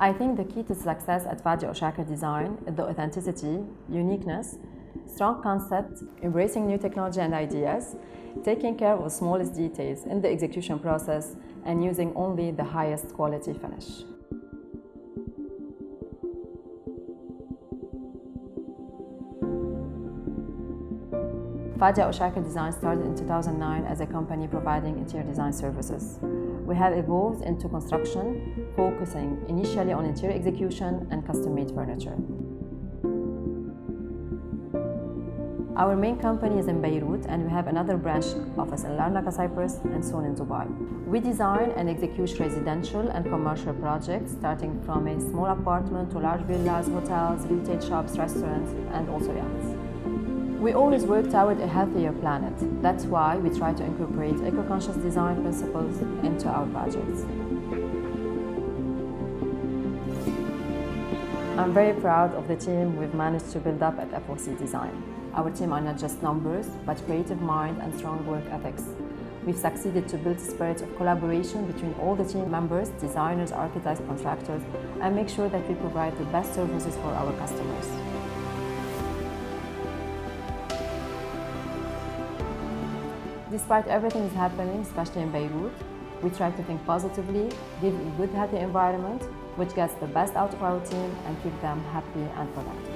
I think the key to success at Fadia or Chaker design is the authenticity, uniqueness, strong concept, embracing new technology and ideas, taking care of the smallest details in the execution process, and using only the highest quality finish. Fadia or Chaker Design started in 2009 as a company providing interior design services. We have evolved into construction, focusing initially on interior execution and custom-made furniture. Our main company is in Beirut, and we have another branch office in Larnaca, Cyprus, and soon in Dubai. We design and execute residential and commercial projects, starting from a small apartment to large villas, hotels, retail shops, restaurants, and also yachts. We always work toward a healthier planet. That's why we try to incorporate eco-conscious design principles into our projects. I'm very proud of the team we've managed to build up at FOC Design. Our team are not just numbers, but creative mind and strong work ethics. We've succeeded to build a spirit of collaboration between all the team members, designers, architects, contractors, and make sure that we provide the best services for our customers. Despite everything that's happening, especially in Beirut, we try to think positively, give a good, healthy environment, which gets the best out of our team and keep them happy and productive.